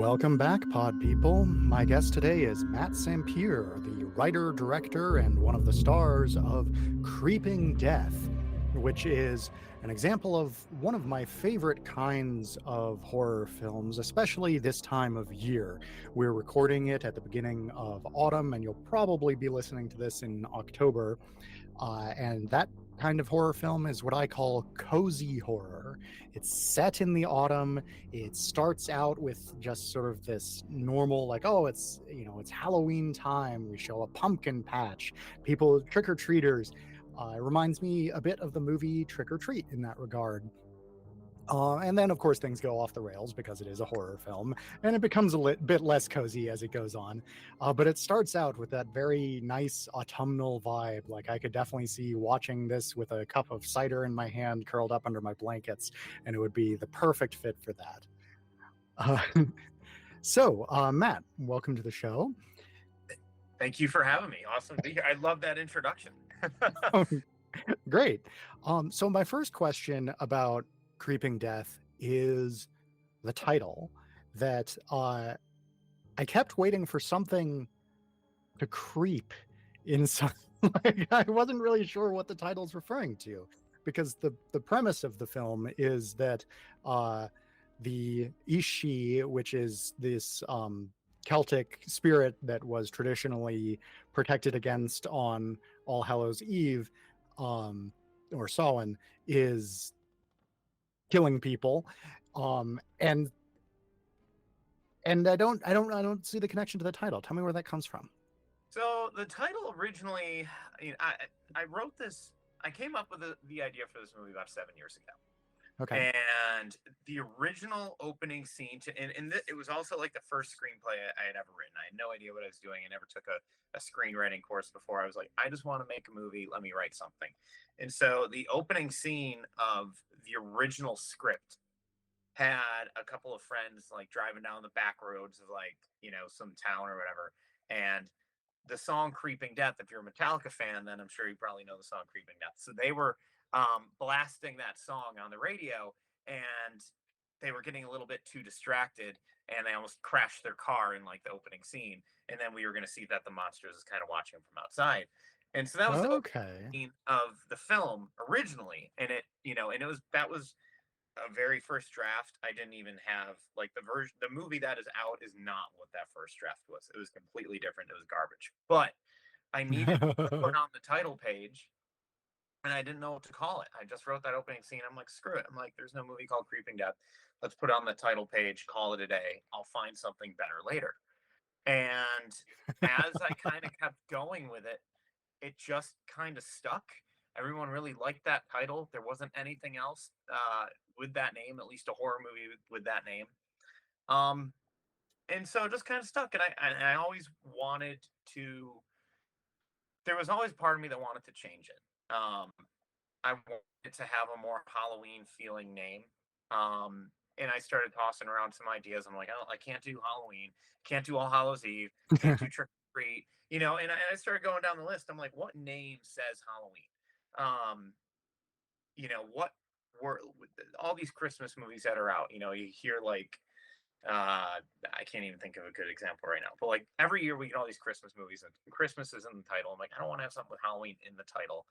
Welcome back, pod people. My guest today is Matt Sempere, the writer, director, and one of the stars of Creeping Death, which is an example of one of my favorite kinds of horror films, especially this time of year. We're recording it at the beginning of autumn, and you'll probably be listening to this in October. And that kind of horror film is what I call cozy horror. It's set in the autumn. It starts out with just sort of this normal, like, oh, it's Halloween time. We show a pumpkin patch, people, trick-or-treaters. It reminds me a bit of the movie Trick or Treat in that regard. And then, of course, things go off the rails because it is a horror film, and it becomes a bit less cozy as it goes on. But it starts out with that very nice autumnal vibe. Like, I could definitely see watching this with a cup of cider in my hand, curled up under my blankets, and it would be the perfect fit for that. Uh, Matt, welcome to the show. Thank you for having me. Awesome to be here. I love that introduction. Great. So my first question about Creeping Death is the title. That I kept waiting for something to creep in some. Like, I wasn't really sure what the title's referring to, because the premise of the film is that the Ishi, which is this Celtic spirit that was traditionally protected against on All Hallows Eve, or Samhain, is killing people, and I don't see the connection to the title. Tell me where that comes from. So the title originally, I wrote this. I came up with the idea for this movie about 7 years ago. Okay. And the original opening scene it was also like the first screenplay I had ever written. I had no idea what I was doing. I never took a screenwriting course before. I was like, I just want to make a movie. Let me write something. And so the opening scene of the original script had a couple of friends like driving down the back roads of some town or whatever. And the song Creeping Death, if you're a Metallica fan, then I'm sure you probably know the song Creeping Death. So they were blasting that song on the radio, and they were getting a little bit too distracted, and they almost crashed their car in like the opening scene. And then we were going to see that the monsters is kind of watching them from outside. And so that was the opening scene of the film originally. And that was a very first draft. I didn't even have like the movie that is out is not what that first draft was. It was completely different. It was garbage. But I needed to put on the title page, and I didn't know what to call it. I just wrote that opening scene. I'm like, screw it. I'm like, there's no movie called Creeping Death. Let's put it on the title page, call it a day. I'll find something better later. And as I kind of kept going with it, it just kind of stuck. Everyone really liked that title. There wasn't anything else with that name, at least a horror movie with that name. And so it just kind of stuck. And I always wanted to. There was always part of me that wanted to change it. I wanted to have a more Halloween feeling name. And I started tossing around some ideas. I'm like, oh, I can't do Halloween, can't do All Hallows Eve, can't do Trick or Treat, and I started going down the list. I'm like, what name says Halloween? What were all these Christmas movies that are out? You hear like, I can't even think of a good example right now, but like every year we get all these Christmas movies and Christmas is in the title. I'm like, I don't want to have something with Halloween in the title.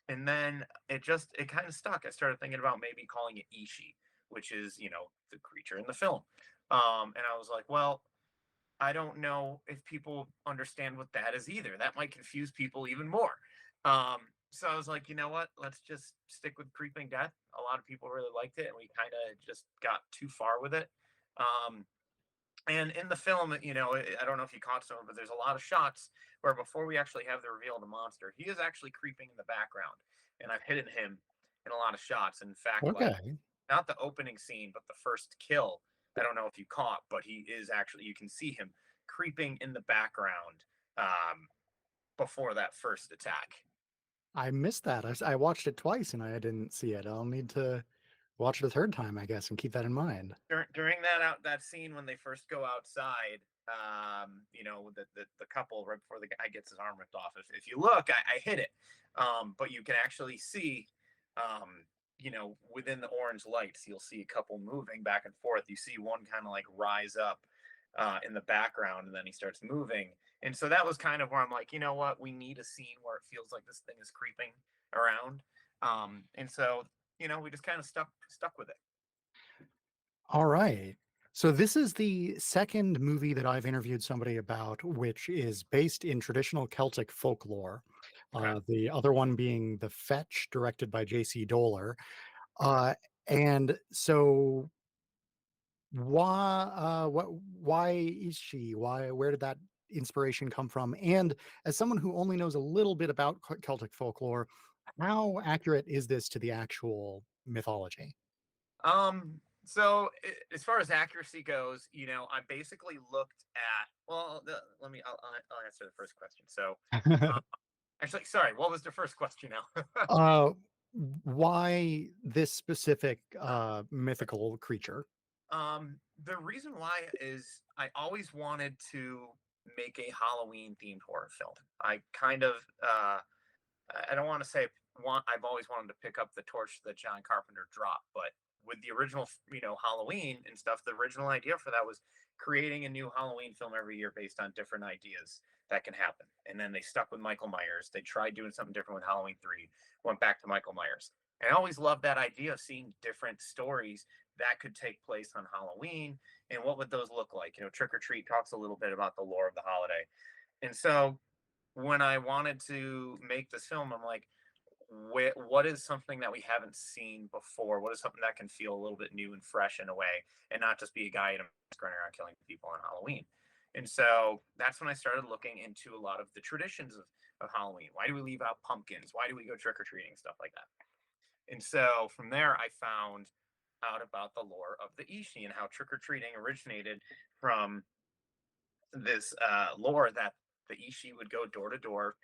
And then it kind of stuck. I started thinking about maybe calling it Ishi, which is, the creature in the film. And I was like, well, I don't know if people understand what that is either. That might confuse people even more. So I was like, you know what? Let's just stick with Creeping Death. A lot of people really liked it, and we kind of just got too far with it. And in the film, I don't know if you caught some, but there's a lot of shots where before we actually have the reveal of the monster, he is actually creeping in the background. And I've hidden him in a lot of shots. In fact, like not the opening scene, but the first kill. I don't know if you caught, but he is actually, you can see him creeping in the background before that first attack. I missed that. I watched it twice and I didn't see it. I'll need to watch it a third time, I guess, and keep that in mind. During that scene when they first go outside, the couple right before the guy gets his arm ripped off. If you look, I hit it, but you can actually see, within the orange lights, you'll see a couple moving back and forth. You see one kind of like rise up in the background, and then he starts moving. And so that was kind of where I'm like, you know what, we need a scene where it feels like this thing is creeping around. And so we just kind of stuck with it. All right. So this is the second movie that I've interviewed somebody about, which is based in traditional Celtic folklore. Okay. The other one being The Fetch, directed by J.C. Doler. Uh, and so why is she? Where did that inspiration come from? And as someone who only knows a little bit about Celtic folklore, how accurate is this to the actual mythology? As far as accuracy goes, I basically looked at. Well, let me. I'll answer the first question. So, uh, actually, sorry, what was the first question now? Uh, why this specific, mythical creature? The reason why is I always wanted to make a Halloween themed horror film. I kind of I don't want to say I've always wanted to pick up the torch that John Carpenter dropped, but with the original, Halloween and stuff, the original idea for that was creating a new Halloween film every year based on different ideas that can happen. And then they stuck with Michael Myers. They tried doing something different with Halloween 3, went back to Michael Myers. And I always loved that idea of seeing different stories that could take place on Halloween and what would those look like? Trick or Treat talks a little bit about the lore of the holiday. And so when I wanted to make this film, I'm like, what is something that we haven't seen before? What is something that can feel a little bit new and fresh in a way, and not just be a guy in a mask running around killing people on Halloween? And so that's when I started looking into a lot of the traditions of Halloween. Why do we leave out pumpkins? Why do we go trick or treating? Stuff like that. And so from there, I found out about the lore of the Ishi and how trick or treating originated from this lore that the Ishi would go door to door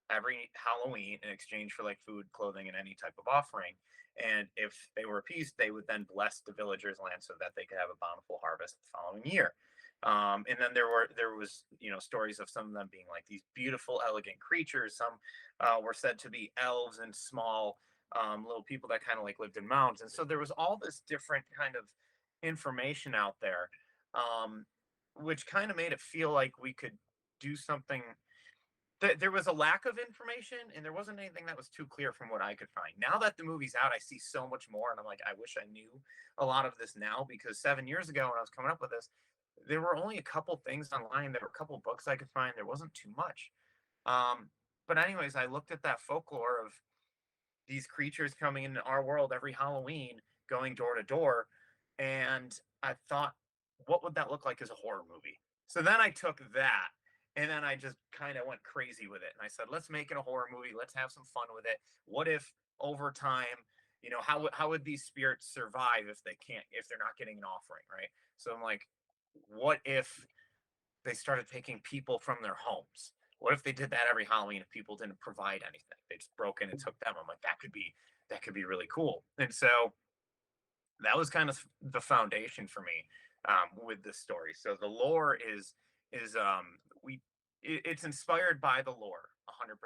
every Halloween in exchange for like food, clothing, and any type of offering. And if they were appeased, they would then bless the villagers' land so that they could have a bountiful harvest the following year. And then there was stories of some of them being like these beautiful, elegant creatures. Some were said to be elves and small little people that kind of like lived in mountains. And so there was all this different kind of information out there. Um, which kind of made it feel like we could do something. There was a lack of information, and there wasn't anything that was too clear from what I could find. Now that the movie's out, I see so much more, and I'm like, I wish I knew a lot of this now, because 7 years ago when I was coming up with this, there were only a couple things online. There were a couple books I could find. There wasn't too much. Um, but anyways, I looked at that folklore of these creatures coming into our world every Halloween, going door to door. And I thought, what would that look like as a horror movie? So then I took that and then I just kind of went crazy with it. And I said, let's make it a horror movie. Let's have some fun with it. What if over time, how would these spirits survive if they're not getting an offering, right? So I'm like, what if they started taking people from their homes? What if they did that every Halloween if people didn't provide anything? They just broke in and took them. I'm like, that could be really cool. And so that was kind of the foundation for me with this story. So the lore is we it's inspired by the lore 100%.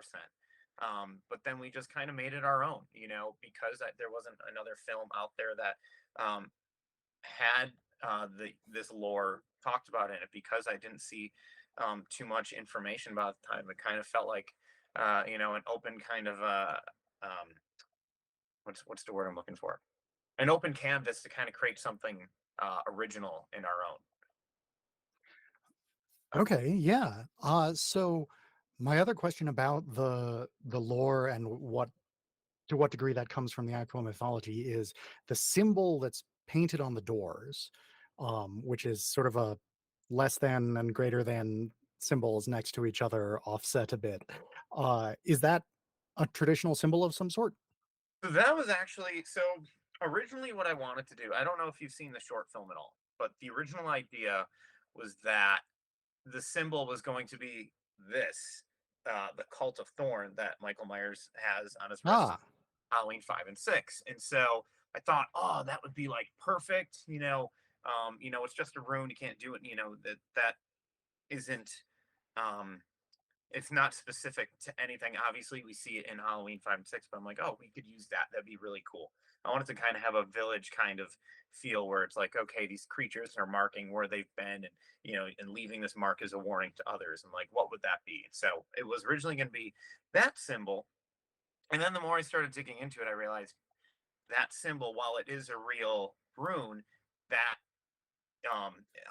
But then we just kind of made it our own, because there wasn't another film out there that had this lore talked about in it, because I didn't see too much information about the time. It kind of felt like an open kind of um, what's the word I'm looking for? An open canvas to kind of create something original in our own. Okay, yeah. So my other question about the lore and what to what degree that comes from the actual mythology is the symbol that's painted on the doors, which is sort of a less than and greater than symbols next to each other, offset a bit. Is that a traditional symbol of some sort? So that was actually originally what I wanted to do. I don't know if you've seen the short film at all, but the original idea was that the symbol was going to be this the cult of Thorn that Michael Myers has on his wrist, Ah, Halloween 5 and 6. And so I thought, oh, that would be like perfect. It's just a rune. You can't do it. That isn't. Um, it's not specific to anything. Obviously, we see it in Halloween 5 and 6, but I'm like, oh, we could use that. That'd be really cool. I wanted to kind of have a village kind of feel where it's like, okay, these creatures are marking where they've been, and and leaving this mark as a warning to others. And like, what would that be? So it was originally going to be that symbol, and then the more I started digging into it, I realized that symbol, while it is a real rune, that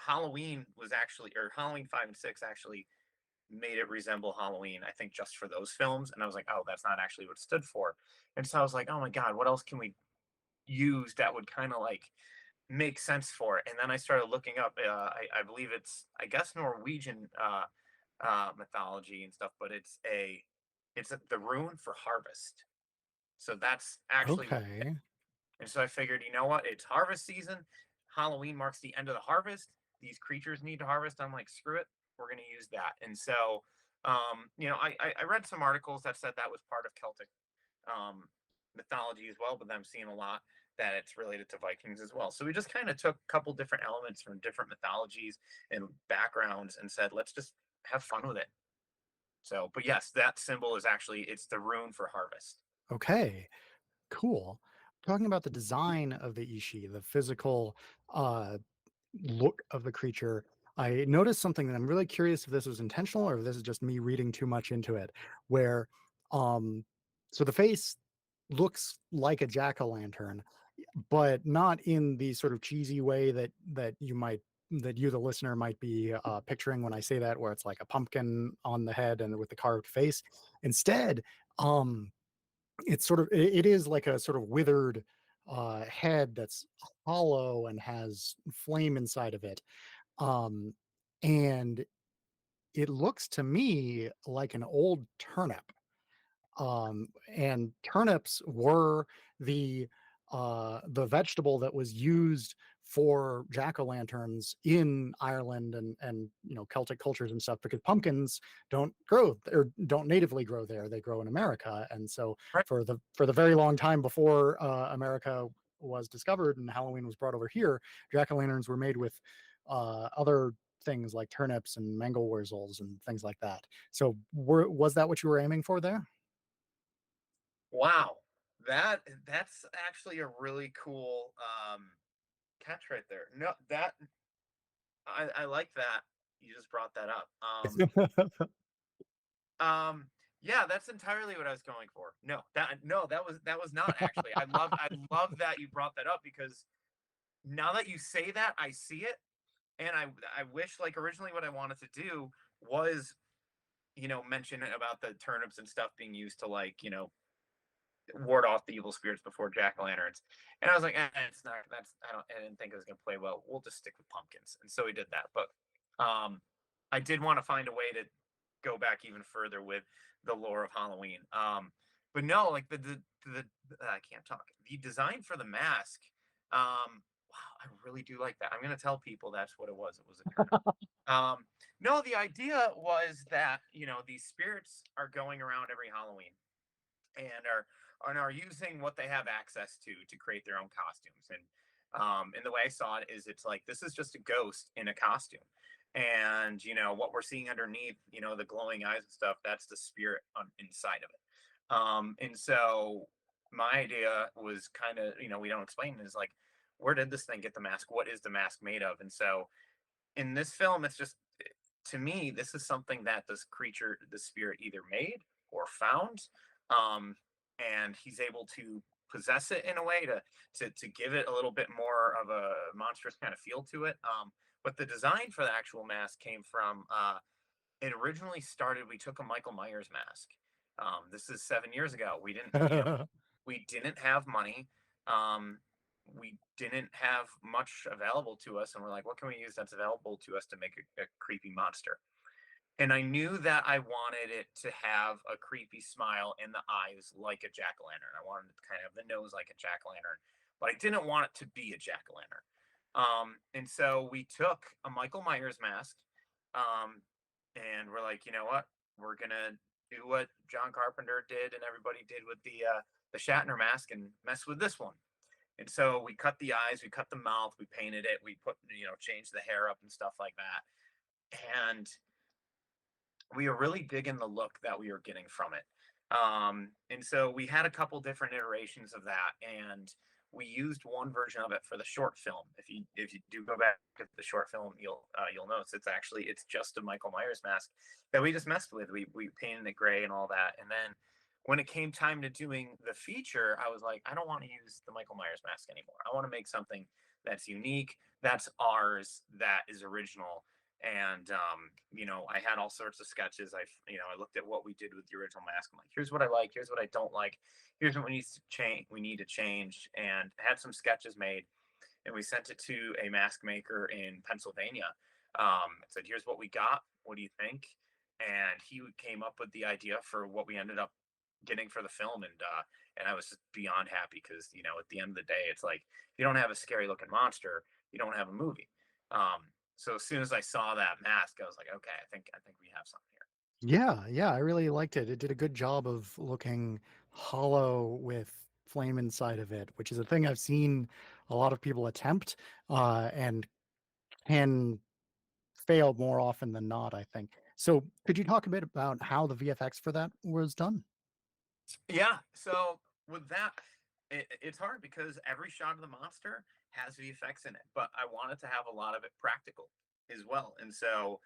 Halloween was actually, or Halloween 5 and 6 actually made it resemble Halloween, I think just for those films. And I was like, oh, that's not actually what it stood for. And so I was like, oh my God, what else can we use that would kind of like make sense for it? And then I started looking up, I believe it's, I guess, Norwegian mythology and stuff, but the rune for harvest. So that's actually what it is. Okay. And so I figured, you know what? It's harvest season. Halloween marks the end of the harvest. These creatures need to harvest. I'm like, screw it. We're going to use that. And so, I read some articles that said that was part of Celtic um, mythology as well, but I'm seeing a lot that it's related to Vikings as well. So we just kind of took a couple different elements from different mythologies and backgrounds and said, let's just have fun with it. So, but yes, that symbol is actually, it's the rune for harvest. Okay. Cool. Talking about the design of the Ishi, the physical uh, look of the creature, I noticed something that I'm really curious if this was intentional or if this is just me reading too much into it. Where, um, so the face looks like a jack o' lantern, but not in the sort of cheesy way that you the listener might be picturing when I say that, where it's like a pumpkin on the head and with the carved face. Instead, um, it's sort of it is like a sort of withered head that's hollow and has flame inside of it. Um, and it looks to me like an old turnip. And turnips were the vegetable that was used for jack-o'-lanterns in Ireland and Celtic cultures and stuff, because pumpkins don't grow or don't natively grow there. They grow in America. And so Right. for the very long time before America was discovered and Halloween was brought over here, jack-o'-lanterns were made with other things like turnips and mangold wurzels and things like that. So was that what you were aiming for there? Wow. That's actually a really cool catch right there. No, that I like that. You just brought that up. Um, yeah, that's entirely what I was going for. No, that was not actually. I love that you brought that up because now that you say that, I see it, and I wish, like, originally what I wanted to do was mention about the turnips and stuff being used to, like, ward off the evil spirits before jack o' lanterns. And I was like, it's not. I didn't think it was gonna play well. We'll just stick with pumpkins. And so we did that. But um, I did want to find a way to go back even further with the lore of Halloween. But no, like I can't talk. The design for the mask. Wow, I really do like that. I'm gonna tell people that's what it was. It was a turnip. No, the idea was that these spirits are going around every Halloween and are using what they have access to create their own costumes. And the way I saw it is, it's like this is just a ghost in a costume, and what we're seeing underneath, the glowing eyes and stuff, that's the spirit inside of it. And so my idea was kind of, we don't explain it, is like, where did this thing get the mask? What is the mask made of? And so in this film, it's just, to me, this is something that this creature, the spirit, either made or found, um, and he's able to possess it in a way to give it a little bit more of a monstrous kind of feel to it. But the design for the actual mask came from. It originally started. We took a Michael Myers mask. This is 7 years ago. We didn't have money. Um, we didn't have much available to us, and we're like, what can we use that's available to us to make a creepy monster? And I knew that I wanted it to have a creepy smile and the eyes like a jack o' lantern. I wanted it to kind of have the nose like a jack o' lantern, but I didn't want it to be a jack o' lantern. And so we took a Michael Myers mask, um, and we're like, you know what? We're gonna do what John Carpenter did and everybody did with the Shatner mask and mess with this one. And so we cut the eyes, we cut the mouth, we painted it, we put changed the hair up and stuff like that. And we were really digging the look that we were getting from it. And so we had a couple different iterations of that, and we used one version of it for the short film. If you do go back to the short film, you'll notice it's just a Michael Myers mask that we just messed with. We painted it gray and all that, and then when it came time to doing the feature, I was like, I don't want to use the Michael Myers mask anymore. I want to make something that's unique, that's ours, that is original. And I had all sorts of sketches. I looked at what we did with the original mask. I'm like, here's what I like, here's what I don't like, here's what we need to change, and had some sketches made, and we sent it to a mask maker in Pennsylvania. Said, here's what we got, what do you think? And he came up with the idea for what we ended up getting for the film, and I was just beyond happy, because at the end of the day, it's like, if you don't have a scary looking monster, you don't have a movie. So as soon as I saw that mask, I was like, okay, I think we have something here. Yeah, yeah, I really liked it. It did a good job of looking hollow with flame inside of it, which is a thing I've seen a lot of people attempt, and can fail more often than not, I think. So, could you talk a bit about how the VFX for that was done? Yeah. So with that, it's hard because every shot of the monster has VFX in it, but I wanted to have a lot of it practical as well. And so,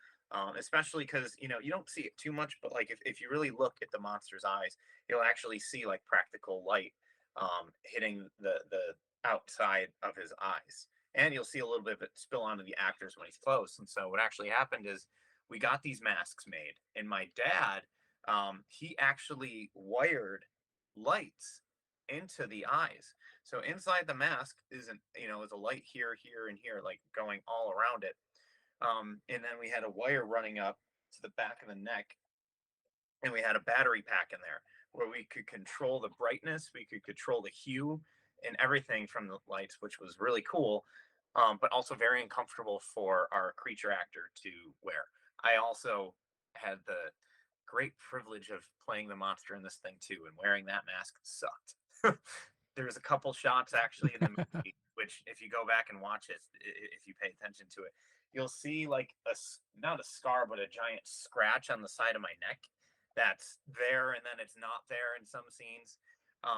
especially because you don't see it too much, but like if you really look at the monster's eyes, you'll actually see like practical light hitting the outside of his eyes, and you'll see a little bit of it spill onto the actors when he's close. And so what actually happened is we got these masks made, and my dad, he actually wired lights into the eyes. So inside the mask is a light here, here, and here, like going all around it. And then we had a wire running up to the back of the neck, and we had a battery pack in there where we could control the brightness, we could control the hue and everything from the lights, which was really cool, but also very uncomfortable for our creature actor to wear. I also had the great privilege of playing the monster in this thing too, and wearing that mask sucked. There's a couple shots actually in the movie, which if you go back and watch it, if you pay attention to it, you'll see like not a scar, but a giant scratch on the side of my neck that's there, and then it's not there in some scenes.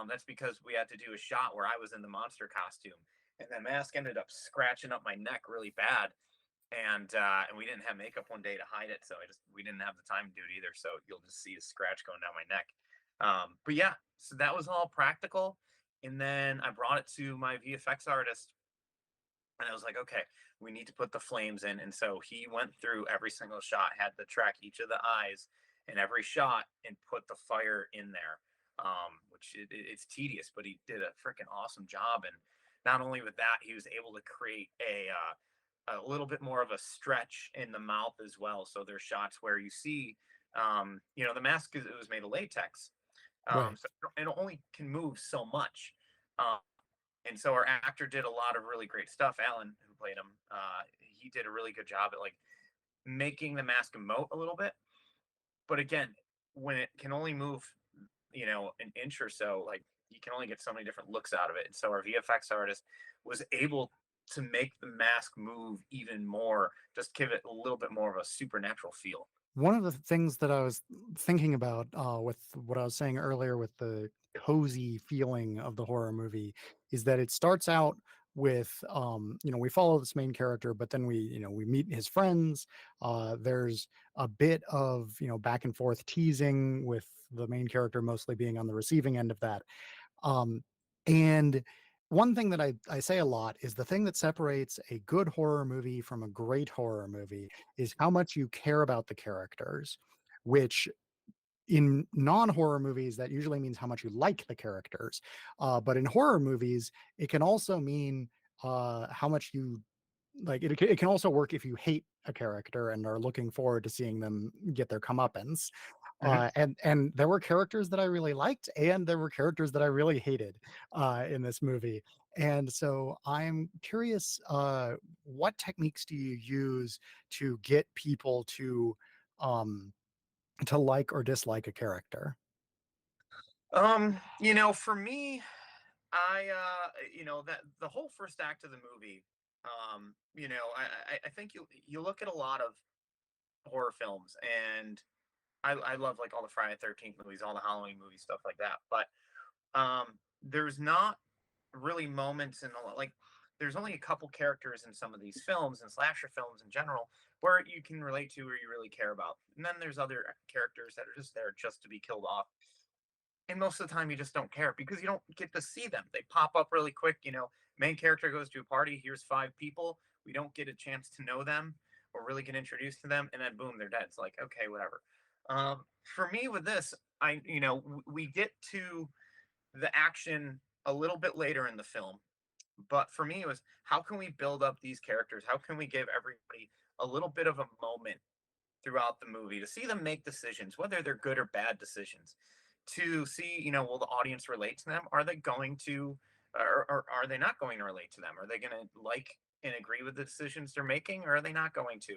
That's because we had to do a shot where I was in the monster costume, and the mask ended up scratching up my neck really bad, and we didn't have makeup one day to hide it, so we didn't have the time to do it either. So you'll just see a scratch going down my neck. But yeah, so that was all practical, and then I brought it to my VFX artist, and I was like, okay, we need to put the flames in. And so he went through every single shot, had to track each of the eyes in every shot, and put the fire in there. Which it's tedious, but he did a freaking awesome job. And not only with that, he was able to create a little bit more of a stretch in the mouth as well. So there's shots where you see, the mask it was made of latex, Right. so it only can move so much. Um, and so our actor did a lot of really great stuff. Alan, who played him, he did a really good job at like making the mask emote a little bit. But again, when it can only move, an inch or so, like you can only get so many different looks out of it. And so our VFX artist was able to make the mask move even more, just give it a little bit more of a supernatural feel. One of the things that I was thinking about, with what I was saying earlier with the cozy feeling of the horror movie is that it starts out with, we follow this main character, but then we meet his friends. There's a bit of, back and forth teasing with the main character mostly being on the receiving end of that. Um, and one thing that I say a lot is the thing that separates a good horror movie from a great horror movie is how much you care about the characters, which in non-horror movies that usually means how much you like the characters. But in horror movies, it can also mean how much you like it. It can also work if you hate a character and are looking forward to seeing them get their comeuppance. Mhm. And there were characters that I really liked, and there were characters that I really hated in this movie. And so I'm curious, what techniques do you use to get people um, to like or dislike a character? For me, that the whole first act of the movie, I think you look at a lot of horror films, and I love like all the Friday the 13th movies, all the Halloween movies, stuff like that. But there's not really moments in the like there's only a couple characters in some of these films and slasher films in general where you can relate to or you really care about. And then there's other characters that are just there just to be killed off. And most of the time you just don't care because you don't get to see them. They pop up really quick, main character goes to a party, here's five people. We don't get a chance to know them or really get introduced to them, and then boom, they're dead. It's like, okay, whatever. For me with this, we get to the action a little bit later in the film. But for me, it was how can we build up these characters? How can we give everybody a little bit of a moment throughout the movie to see them make decisions, whether they're good or bad decisions, to see, will the audience relate to them? Are they going to, or are they not going to relate to them? Are they going to like and agree with the decisions they're making, or are they not going to?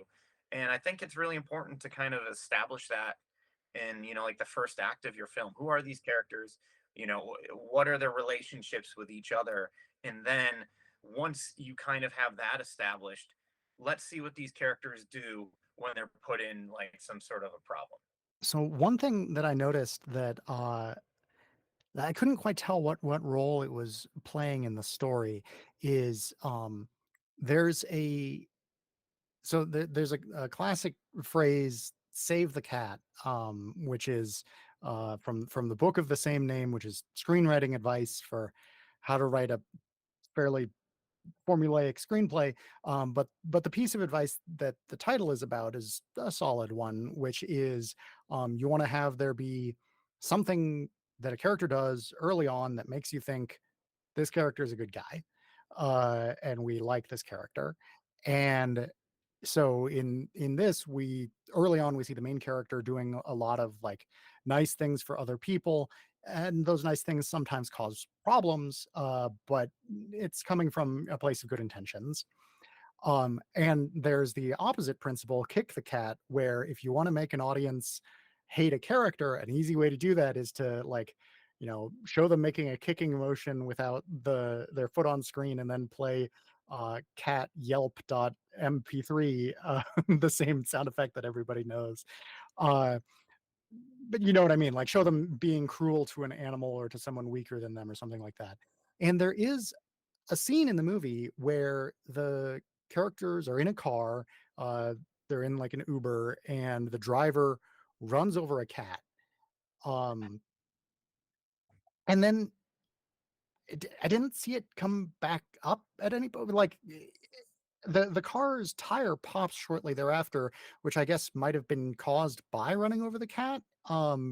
And I think it's really important to kind of establish that in, like the first act of your film. Who are these characters? What are their relationships with each other? And then once you kind of have that established, let's see what these characters do when they're put in like some sort of a problem. So one thing that I noticed that I couldn't quite tell what role it was playing in the story is there's a there's a classic phrase, "Save the cat," which is from the book of the same name, which is screenwriting advice for how to write a fairly formulaic screenplay. But the piece of advice that the title is about is a solid one, which is you want to have there be something that a character does early on that makes you think this character is a good guy, and we like this character. And so in this, we early on we see the main character doing a lot of like nice things for other people, and those nice things sometimes cause problems, but it's coming from a place of good intentions. And there's the opposite principle, kick the cat, where if you want to make an audience hate a character, an easy way to do that is to like, show them making a kicking motion without their foot on screen and then play cat yelp.mp3, the same sound effect that everybody knows. Uh, but you know what I mean? Like show them being cruel to an animal or to someone weaker than them or something like that. And there is a scene in the movie where the characters are in a car, uh, they're in like an Uber, and the driver runs over a cat. Um, and then I didn't see it come back up at any point. Like the car's tire pops shortly thereafter, which I guess might have been caused by running over the cat. I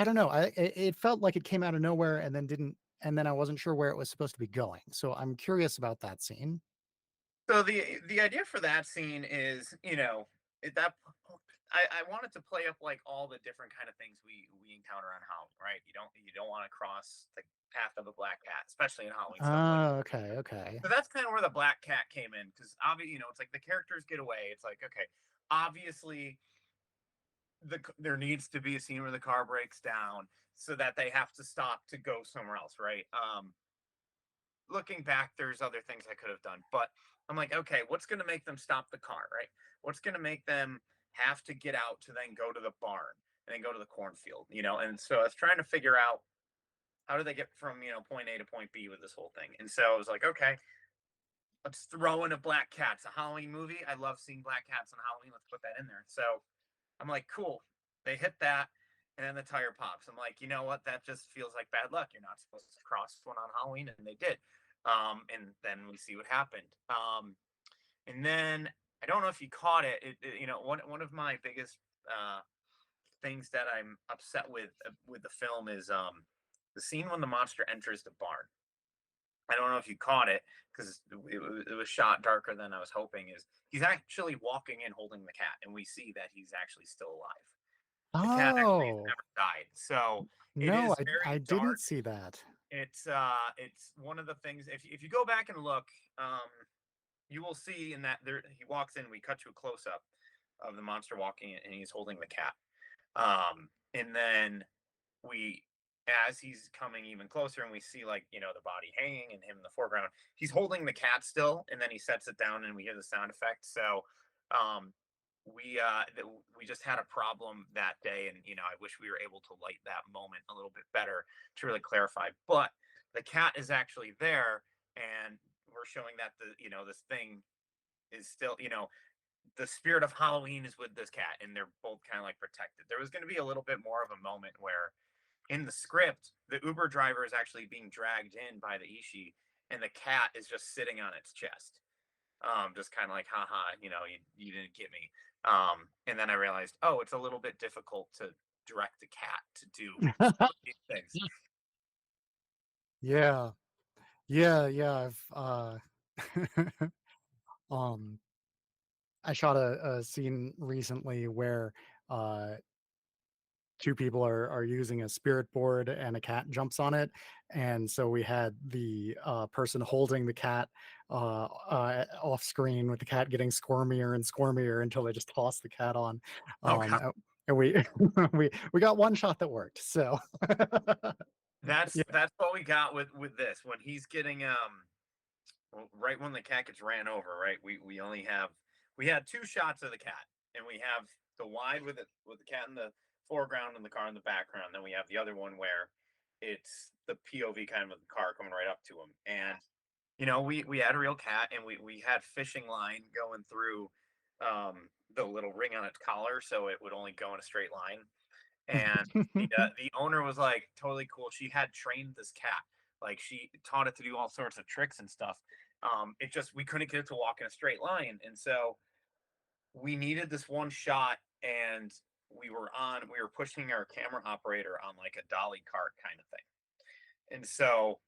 don't know. It felt like it came out of nowhere and then didn't, and then I wasn't sure where it was supposed to be going. So I'm curious about that scene. So the idea for that scene is, at that I wanted to play up like all the different kind of things we encounter on Halloween, right? You don't want to cross the path of a black cat, especially in Halloween stuff like. Oh, okay, okay. So that's kind of where the black cat came in because obviously, it's like the characters get away. It's like, okay, obviously there needs to be a scene where the car breaks down so that they have to stop to go somewhere else, right? Looking back, there's other things I could have done, but I'm like, okay, what's going to make them stop the car, right? What's going to make them have to get out to then go to the barn and then go to the cornfield, And so I was trying to figure out how do they get from point A to point B with this whole thing, and so I was like, okay, let's throw in a black cat. It's a Halloween movie. I love seeing black cats on Halloween. Let's put that in there. So I'm like, cool. They hit that, and then the tire pops. I'm like, you know what? That just feels like bad luck. You're not supposed to cross one on Halloween, and they did. And then we see what happened. And then I don't know if you caught it. One of my biggest things that I'm upset with the film is the scene when the monster enters the barn. I don't know if you caught it because it was shot darker than I was hoping. Is he's actually walking in holding the cat, and we see that he's actually still alive. The cat actually has Oh, never died, so it no, is very I didn't dark. see that. It's one of the things. If you go back and look, you will see in that there he walks in. We cut to a close up of the monster walking in, and he's holding the cat. And then we as he's coming even closer and we see like the body hanging and him in the foreground, he's holding the cat still, and then he sets it down and we hear the sound effect. So we just had a problem that day, and I wish we were able to light that moment a little bit better to really clarify. But the cat is actually there, and we're showing that this thing is still, the spirit of Halloween is with this cat, and they're both kind of like protected. There was going to be a little bit more of a moment where in the script the Uber driver is actually being dragged in by the Ishi, and the cat is just sitting on its chest, just kind of like, haha, you didn't get me. And then I realized, oh, it's a little bit difficult to direct a cat to do some of these things. Yeah. Yeah, yeah, um, I shot a scene recently where, uh, 2 people are using a spirit board and a cat jumps on it, and so we had the, person holding the cat, off screen with the cat getting squirmier and squirmier until they just tossed the cat on, Oh god, and we we got one shot that worked, so that's yeah. that's what we got with this when he's getting well, right when the cat gets ran over, right? We only have we had two shots of the cat, and we have the wide with the cat in the foreground and the car in the background. Then we have the other one where it's the POV kind of the car coming right up to him. And we had a real cat, and we had fishing line going through the little ring on its collar, so it would only go in a straight line. And the owner was like totally cool. She had trained this cat, like she taught it to do all sorts of tricks and stuff. It just we couldn't get it to walk in a straight line, and so we needed this one shot, and we were pushing our camera operator on like a dolly cart kind of thing, and so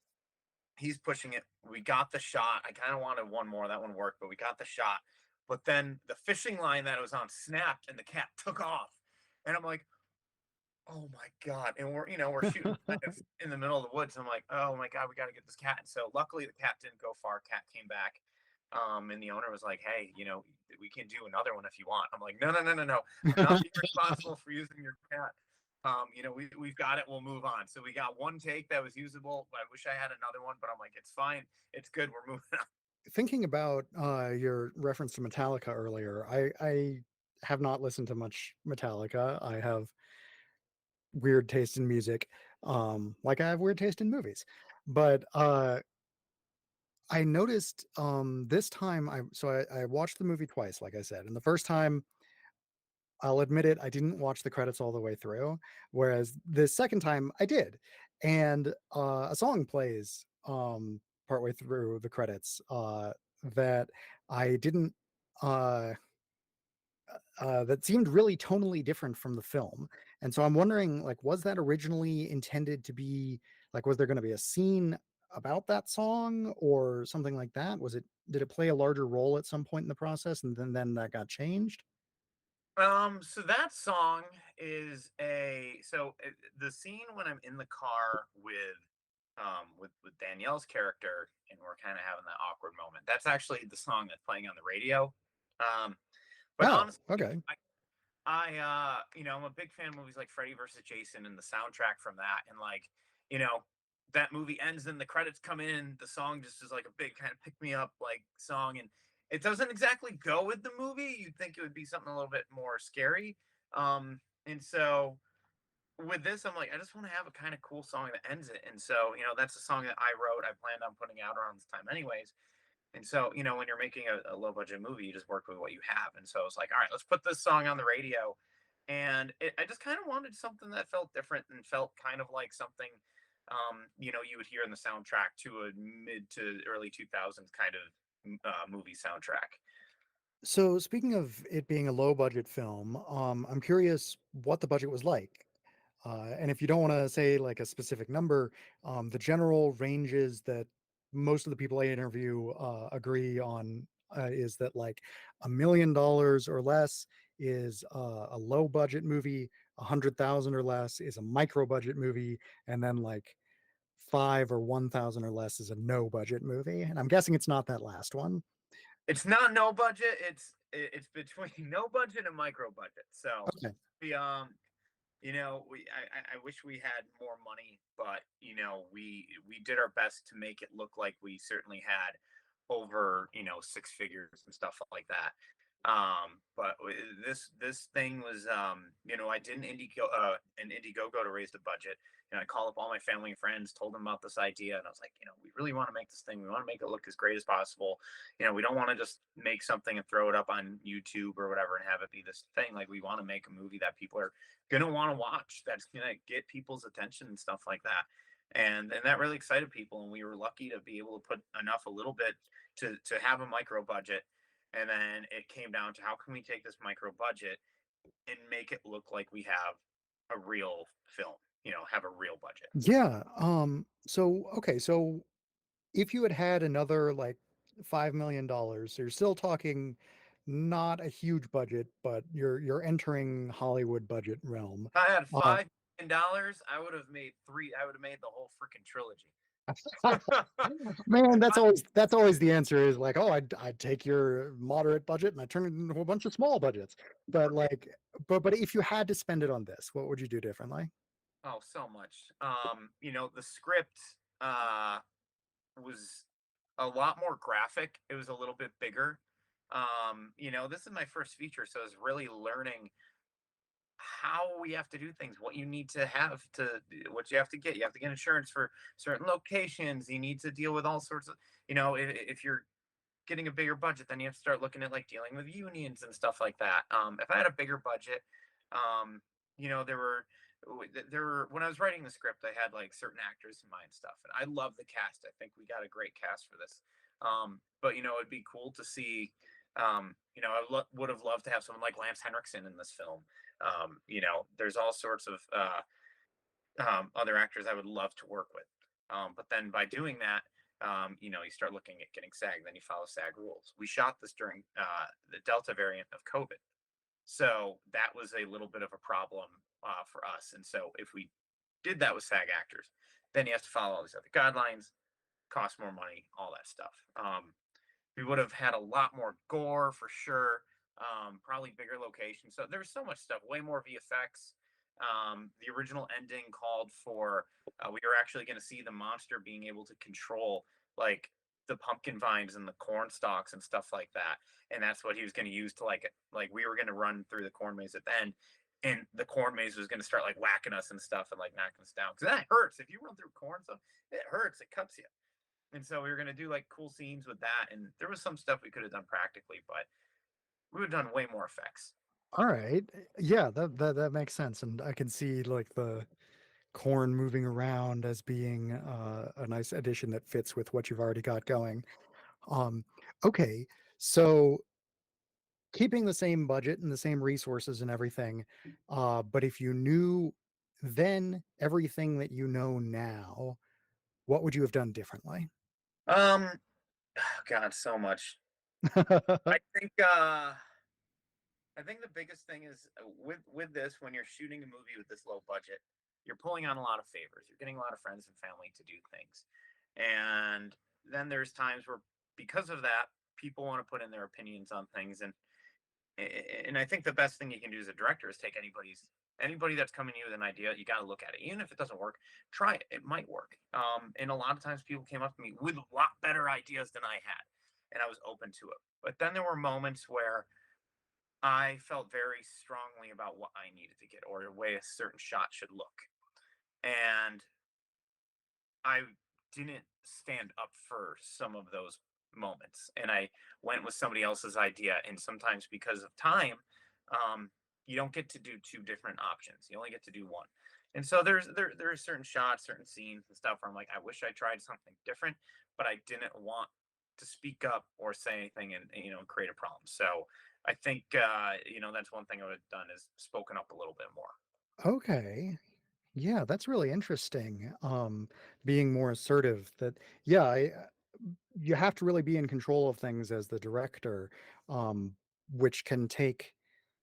he's pushing it. We got the shot. I kind of wanted one more. That one worked, but we got the shot. But then the fishing line that it was on snapped, and the cat took off. And I'm like, oh my god! And we're shooting kind of in the middle of the woods. I'm like, oh my god, we got to get this cat. And so luckily the cat didn't go far. Cat came back, and the owner was like, hey, we can do another one if you want. I'm like, no, no, no, no, no. I'm not being responsible for using your cat. We've got it. We'll move on. So we got one take that was usable. I wish I had another one, but I'm like, it's fine. It's good. We're moving on. Thinking about, your reference to Metallica earlier, I have not listened to much Metallica. I have weird taste in music, like I have weird taste in movies. But, I noticed, this time I watched the movie twice, like I said, and the first time, I'll admit it, I didn't watch the credits all the way through, whereas the second time I did, and, a song plays, partway through the credits, that I didn't, uh that seemed really tonally different from the film, and so I'm wondering, like, was that originally intended to be like, was there gonna be a scene about that song or something like that? Did it play a larger role at some point in the process and then that got changed? So that song is the scene when I'm in the car with Danielle's character, and we're kind of having that awkward moment. That's actually the song that's playing on the radio. Um, but Oh, honestly, okay. I'm a big fan of movies like Freddy versus Jason and the soundtrack from that, and like, you know, that movie ends and the credits come in. The song just is like a big kind of pick me up like song, and it doesn't exactly go with the movie. You'd think it would be something a little bit more scary. And so with this, I'm like, I just want to have a kind of cool song that ends it. And so, that's a song that I wrote. I planned on putting out around this time, anyways. And so, when you're making a low budget movie, you just work with what you have. And so it's like, all right, let's put this song on the radio. And I just kind of wanted something that felt different and felt kind of like something, you would hear in the soundtrack to a mid to early 2000s kind of movie soundtrack. So speaking of it being a low budget film, I'm curious what the budget was like. And if you don't want to say like a specific number, the general ranges that most of the people I interview agree on is that like $1 million or less is a low budget movie, 100,000 or less is a micro budget movie, and then like five or 1,000 or less is a no budget movie. And I'm guessing it's not that last one. It's not no budget. It's between no budget and micro budget. So Okay. we I wish we had more money, but we did our best to make it look like we certainly had over six figures and stuff like that. This thing was, I did an Indiegogo to raise the budget. I called up all my family and friends, told them about this idea, and I was like, we really want to make this thing. We want to make it look as great as possible. We don't want to just make something and throw it up on YouTube or whatever and have it be this thing. Like, we want to make a movie that people are gonna want to watch. That's gonna get people's attention and stuff like that. And that really excited people, and we were lucky to be able to put enough, a little bit, to have a micro budget. And then it came down to, how can we take this micro budget and make it look like we have a real film, have a real budget. Yeah. So okay, so if you had had another like $5 million, so you're still talking not a huge budget, but you're entering Hollywood budget realm. If I had Uh, $5 million, I would have made the whole freaking trilogy. Man, If I that's always the answer is like, oh, I'd take your moderate budget and I turn it into a bunch of small budgets. But right. like, but if you had to spend it on this, what would you do differently? Oh, so much. The script was a lot more graphic. It was a little bit bigger. This is my first feature, so I was really learning how we have to do things, what you need to have to, what you have to get. You have to get insurance for certain locations. You need to deal with all sorts of, if you're getting a bigger budget, then you have to start looking at like dealing with unions and stuff like that. If I had a bigger budget, um, there were when I was writing the script, I had like certain actors in mind and stuff, and I love the cast. I think we got a great cast for this. But it'd be cool to see. Would have loved to have someone like Lance Henriksen in this film. There's all sorts of other actors I would love to work with. But then by doing that, you start looking at getting SAG, then you follow SAG rules. We shot this during the Delta variant of COVID. So that was a little bit of a problem for us. And so if we did that with SAG actors, then you have to follow all these other guidelines, cost more money, all that stuff. We would have had a lot more gore for sure. Probably bigger locations. So there's so much stuff, way more VFX. The original ending called for, we were actually going to see the monster being able to control like the pumpkin vines and the corn stalks and stuff like that, and that's what he was going to use to like we were going to run through the corn maze at the end, and the corn maze was going to start like whacking us and stuff and like knocking us down, because that hurts. If you run through corn stuff, it hurts, it cuts you. And so we were going to do like cool scenes with that, and there was some stuff we could have done practically, but we would have done way more effects. All right. Yeah, that makes sense. And I can see like the corn moving around as being a nice addition that fits with what you've already got going. Um, okay, so keeping the same budget and the same resources and everything, but if you knew then everything that you know now, what would you have done differently? um God, so much. I think the biggest thing is, with this, when you're shooting a movie with this low budget, you're pulling on a lot of favors. You're getting a lot of friends and family to do things. And then there's times where, because of that, people want to put in their opinions on things. And I think the best thing you can do as a director is take anybody that's coming to you with an idea. You got to look at it. Even if it doesn't work, try it. It might work. And a lot of times people came up to me with a lot better ideas than I had, and I was open to it. But then there were moments where I felt very strongly about what I needed to get, or the way a certain shot should look. And I didn't stand up for some of those moments, and I went with somebody else's idea. And sometimes, because of time, um, you don't get to do two different options. You only get to do one. And so there are certain shots, certain scenes and stuff where I'm like, I wish I tried something different, but I didn't want to speak up or say anything and create a problem. So I think that's one thing I would have done, is spoken up a little bit more. Okay. Yeah, that's really interesting. Being more assertive that, yeah, you have to really be in control of things as the director, um, which can take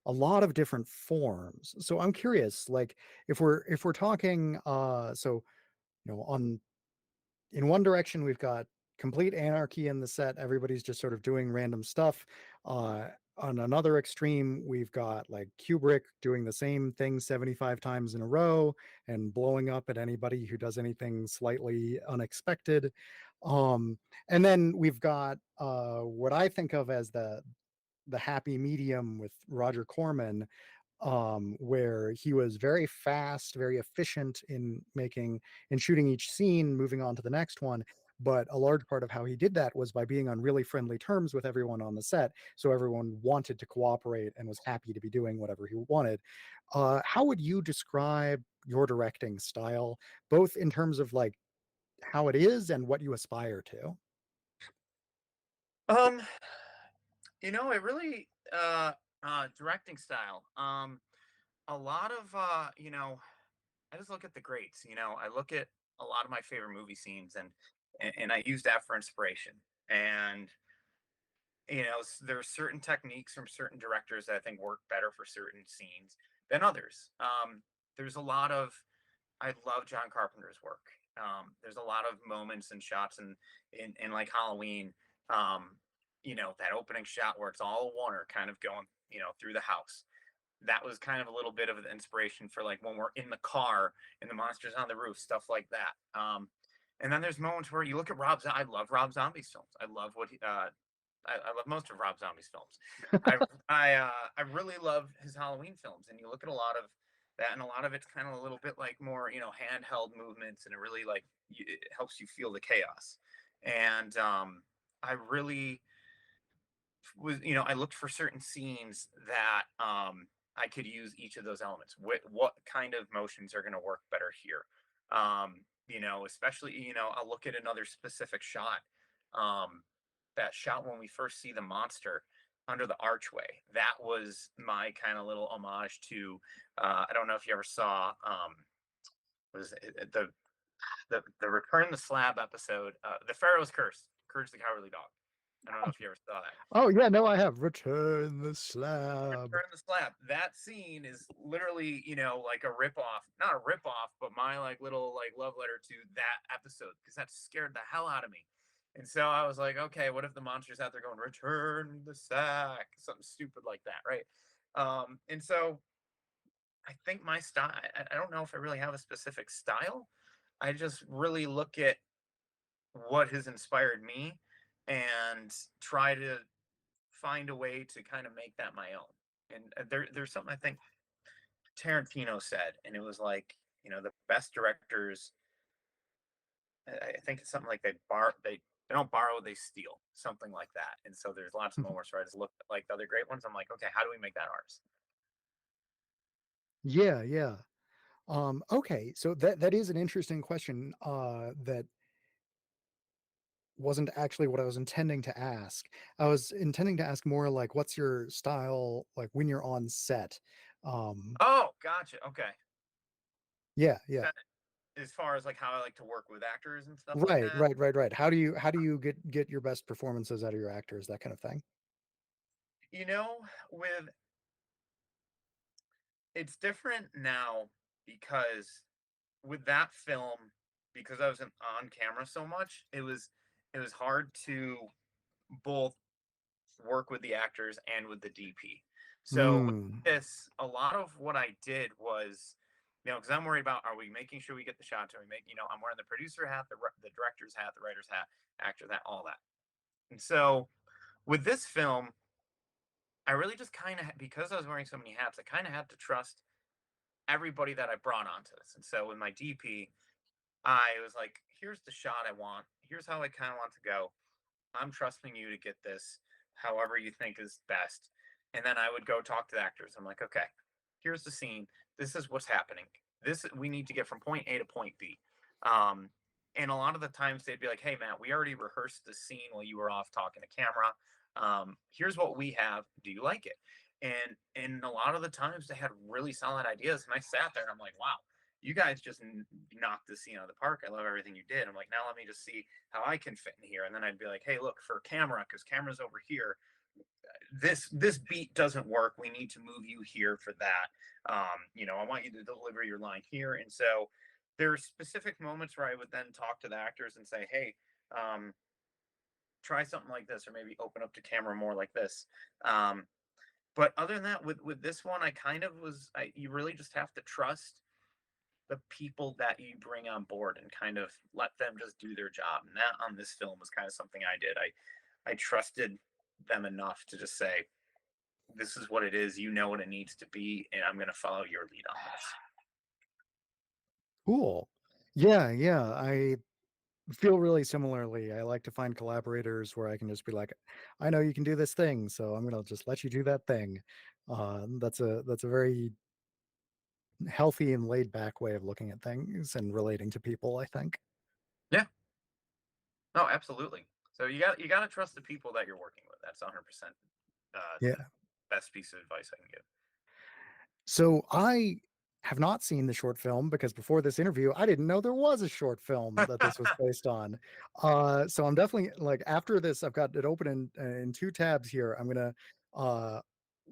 a lot of different forms. So I'm curious, like if we're talking, so on in one direction we've got complete anarchy in the set, everybody's just sort of doing random stuff. On another extreme we've got like Kubrick doing the same thing 75 times in a row and blowing up at anybody who does anything slightly unexpected. um and then we've got what I think of as the happy medium with Roger Corman, where he was very fast, very efficient in making and shooting each scene, moving on to the next one. But a large part of how he did that was by being on really friendly terms with everyone on the set. So everyone wanted to cooperate and was happy to be doing whatever he wanted. How would you describe your directing style, both in terms of like how it is and what you aspire to? Um, it really directing style. A lot of I just look at the greats. I look at a lot of my favorite movie scenes, and I use that for inspiration. And there's certain techniques from certain directors that I think work better for certain scenes than others. There's a lot of I love John Carpenter's work. There's a lot of moments and shots in like Halloween. That opening shot where it's all Warner kind of going through the house. That was kind of a little bit of the inspiration for like when we're in the car and the monsters on the roof, stuff like that. And then there's moments where you look at I love Rob Zombie's films. I love I love most of Rob Zombie's films. I I really love his Halloween films, and you look at a lot of that, and a lot of it's kind of a little bit like more handheld movements, and it really like it helps you feel the chaos. And I really I looked for certain scenes that I could use each of those elements. What kind of motions are going to work better here? Especially I'll look at another specific shot. That shot when we first see the monster under the archway. That was my kind of little homage to. I don't know if you ever saw was it, the Return the Slab episode, the Pharaoh's Curse, Courage the Cowardly Dog. I don't know if you ever saw that. Oh yeah, no, I have. Return the slab. Return the Slab. That scene is literally, like a rip off, not a rip off, but my like little like love letter to that episode because that scared the hell out of me. And so I was like, okay, what if the monster's out there going, return the sack, something stupid like that, right? And so I think my style, I don't know if I really have a specific style. I just really look at what has inspired me and try to find a way to kind of make that my own. And there's something I think Tarantino said, and it was like, the best directors. I think it's something like they don't borrow, they steal, something like that. And so there's lots of moments where I just look at like the other great ones. I'm like, okay, how do we make that ours? Yeah, yeah. Okay, so that is an interesting question, that wasn't actually what I was intending to ask. I was intending to ask more like, what's your style like when you're on set? Um, Oh, gotcha. Okay. yeah, yeah. That, as far as like how I like to work with actors and stuff like Right, that. right, right, right. How do you get your best performances out of your actors, that kind of thing? You know, with it's different now because with that film, because I wasn't on camera so much, it was hard to both work with the actors and with the DP. So with Mm. this, a lot of what I did was, because I'm worried about are we making sure we get the shots? Are we making, I'm wearing the producer hat, the director's hat, the writer's hat, actor's hat, all that. And so with this film, I really just kind of because I was wearing so many hats, I kind of had to trust everybody that I brought onto this. And so with my DP, I was like, here's the shot I want. Here's how I kind of want to go. I'm trusting you to get this however you think is best. And then I would go talk to the actors. I'm like, okay, here's the scene. This is what's happening. This we need to get from point A to point B. Um, and a lot of the times they'd be like, hey Matt, we already rehearsed the scene while you were off talking to camera. Here's what we have. Do you like it? And a lot of the times they had really solid ideas. And I sat there and I'm like, wow, you guys just knocked the scene out of the park. I love everything you did. I'm like, now let me just see how I can fit in here. And then I'd be like, hey, look for camera because camera's over here. This beat doesn't work. We need to move you here for that. I want you to deliver your line here. And so there are specific moments where I would then talk to the actors and say, hey, um, try something like this, or maybe open up to camera more like this. Um, but other than that, with this one, I kind of was. You really just have to trust the people that you bring on board and kind of let them just do their job. And that on this film was kind of something I did. I trusted them enough to just say, this is what it is. You know what it needs to be, and I'm going to follow your lead on this. Cool. Yeah, yeah. I feel really similarly. I like to find collaborators where I can just be like, I know you can do this thing, so I'm gonna just let you do that thing. That's a very healthy and laid back way of looking at things and relating to people, I think. Yeah, no, absolutely. So you got to trust the people that you're working with. That's 100% the Yeah. best piece of advice I can give. So I have not seen the short film because before this interview, I didn't know there was a short film that this was based on. So I'm definitely like after this, I've got it open in two tabs here. I'm gonna uh,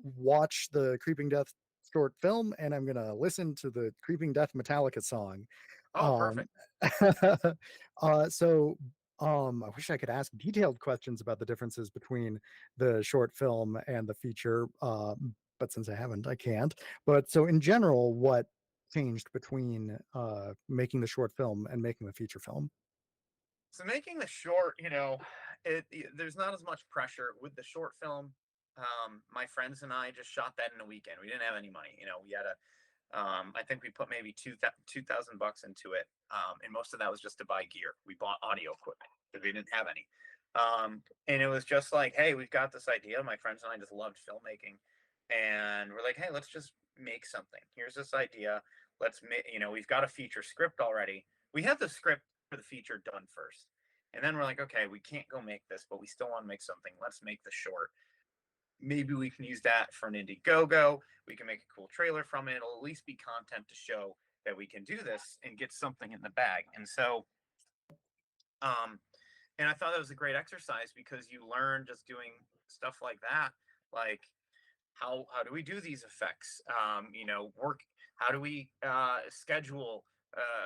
watch the Creeping Death short film, and I'm gonna listen to the Creeping Death Metallica song. Oh, Um, perfect. so I wish I could ask detailed questions about the differences between the short film and the feature. But since I haven't, I can't. But so in general, what changed between, making the short film and making the feature film? So making the short, there's not as much pressure with the short film. My friends and I just shot that in a weekend. We didn't have any money. We had a I think we put maybe 2,000 bucks into it, and most of that was just to buy gear. We bought audio equipment because we didn't have any, and it was just like, hey, we've got this idea. My friends and I just loved filmmaking, and we're like, hey, let's just make something. Here's this idea. Let's make. We've got a feature script already. We had the script for the feature done first, and then we're like, okay, we can't go make this, but we still want to make something. Let's make the short. Maybe we can use that for an Indiegogo. We can make a cool trailer from it. It'll at least be content to show that we can do this and get something in the bag. Um, and I thought that was a great exercise because you learn just doing stuff like that, like how do we do these effects? Work. How do we schedule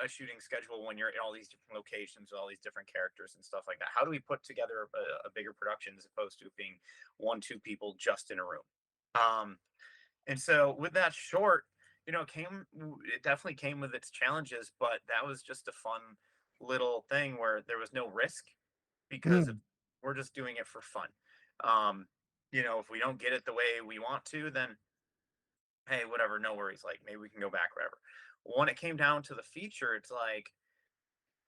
a shooting schedule when you're in all these different locations with all these different characters and stuff like that? How do we put together a bigger production as opposed to it being one, two people just in a room? Um, and so with that short, it definitely came with its challenges, but that was just a fun little thing where there was no risk because Mm. we're just doing it for fun. Um, if we don't get it the way we want to, then hey, whatever, no worries. Like maybe we can go back, whatever. When it came down to the feature, it's like